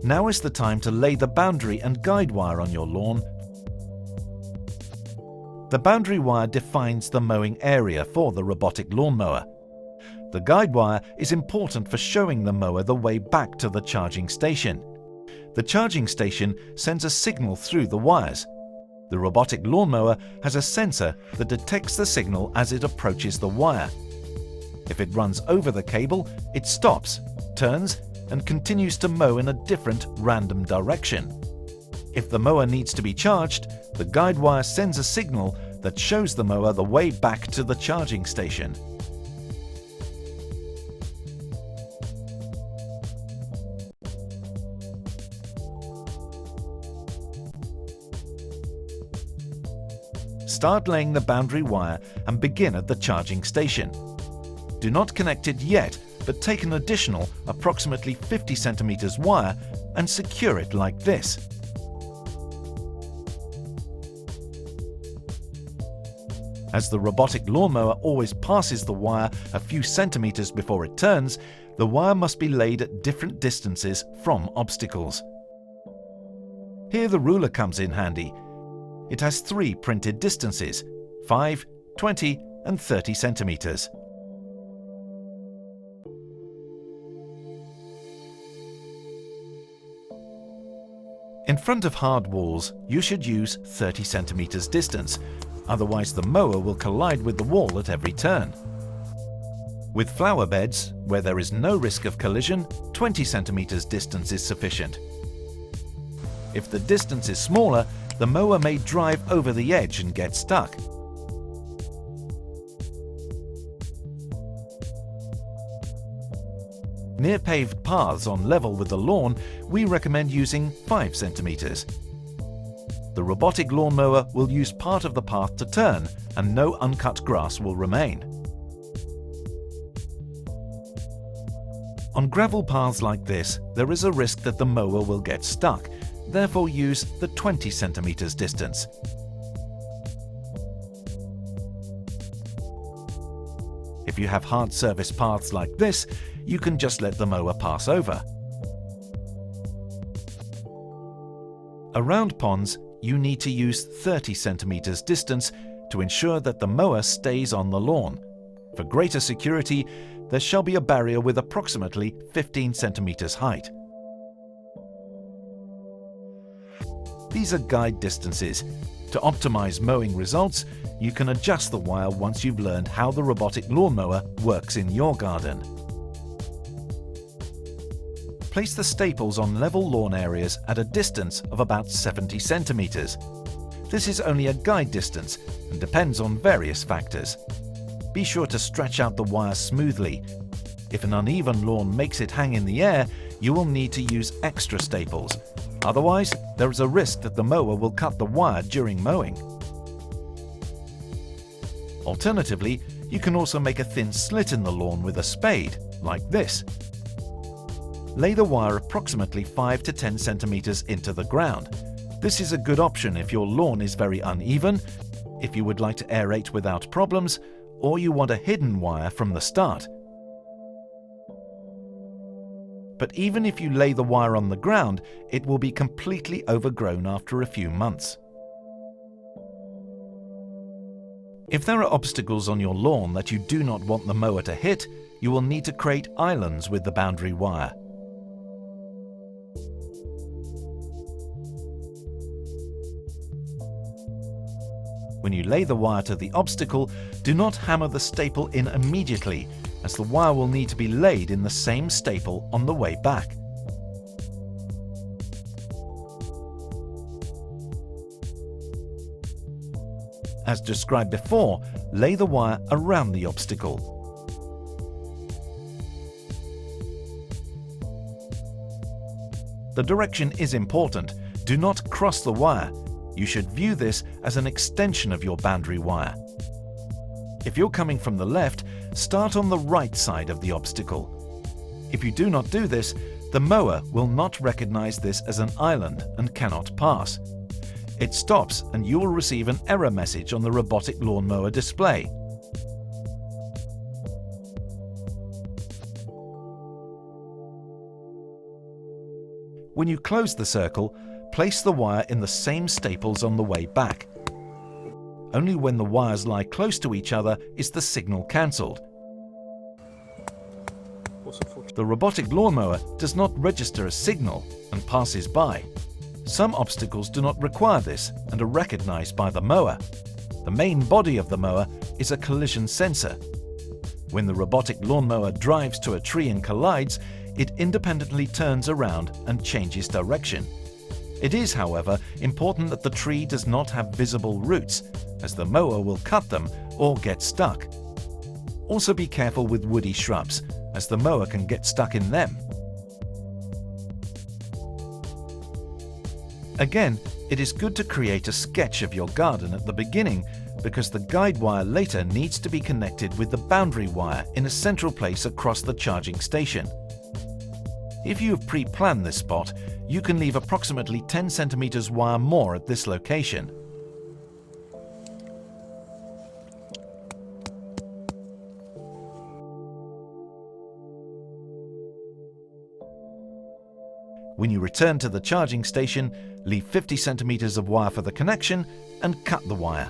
Now is the time to lay the boundary and guide wire on your lawn. The boundary wire defines the mowing area for the robotic lawnmower. The guide wire is important for showing the mower the way back to the charging station. The charging station sends a signal through the wires. The robotic lawnmower has a sensor that detects the signal as it approaches the wire. If it runs over the cable, it stops, turns, and continues to mow in a different random direction. If the mower needs to be charged, the guide wire sends a signal that shows the mower the way back to the charging station. Start laying the boundary wire and begin at the charging station. Do not connect it yet, but take an additional approximately 50 centimeters wire and secure it like this. As the robotic lawnmower always passes the wire a few centimeters before it turns, the wire must be laid at different distances from obstacles. Here the ruler comes in handy. It has 3 printed distances: 5, 20 and 30 centimeters. In front of hard walls, you should use 30 centimeters distance, otherwise the mower will collide with the wall at every turn. With flower beds, where there is no risk of collision, 20 centimeters distance is sufficient. If the distance is smaller, the mower may drive over the edge and get stuck. Near paved paths on level with the lawn, we recommend using 5 centimeters. The robotic lawnmower will use part of the path to turn, and no uncut grass will remain. On gravel paths like this, there is a risk that the mower will get stuck, therefore use the 20 centimeters distance. If you have hard surface paths like this, you can just let the mower pass over. Around ponds, you need to use 30 centimeters distance to ensure that the mower stays on the lawn. For greater security, there shall be a barrier with approximately 15 centimeters height. These are guide distances. To optimize mowing results, you can adjust the wire once you've learned how the robotic lawnmower works in your garden. Place the staples on level lawn areas at a distance of about 70 centimeters. This is only a guide distance and depends on various factors. Be sure to stretch out the wire smoothly. If an uneven lawn makes it hang in the air, you will need to use extra staples. Otherwise, there is a risk that the mower will cut the wire during mowing. Alternatively, you can also make a thin slit in the lawn with a spade, like this. Lay the wire approximately 5 to 10 centimeters into the ground. This is a good option if your lawn is very uneven, if you would like to aerate without problems, or you want a hidden wire from the start. But even if you lay the wire on the ground, it will be completely overgrown after a few months. If there are obstacles on your lawn that you do not want the mower to hit, you will need to create islands with the boundary wire. When you lay the wire to the obstacle, do not hammer the staple in immediately, as the wire will need to be laid in the same staple on the way back. As described before, lay the wire around the obstacle. The direction is important. Do not cross the wire. You should view this as an extension of your boundary wire. If you're coming from the left, start on the right side of the obstacle. If you do not do this, the mower will not recognize this as an island and cannot pass. It stops and you will receive an error message on the robotic lawnmower display. When you close the circle, place the wire in the same staples on the way back. Only when the wires lie close to each other is the signal cancelled. The robotic lawnmower does not register a signal and passes by. Some obstacles do not require this and are recognized by the mower. The main body of the mower is a collision sensor. When the robotic lawnmower drives to a tree and collides, it independently turns around and changes direction. It is, however, important that the tree does not have visible roots, as the mower will cut them or get stuck. Also be careful with woody shrubs, as the mower can get stuck in them. Again, it is good to create a sketch of your garden at the beginning, because the guide wire later needs to be connected with the boundary wire in a central place across the charging station. If you have pre-planned this spot, you can leave approximately 10 cm wire more at this location. When you return to the charging station, leave 50 cm of wire for the connection and cut the wire.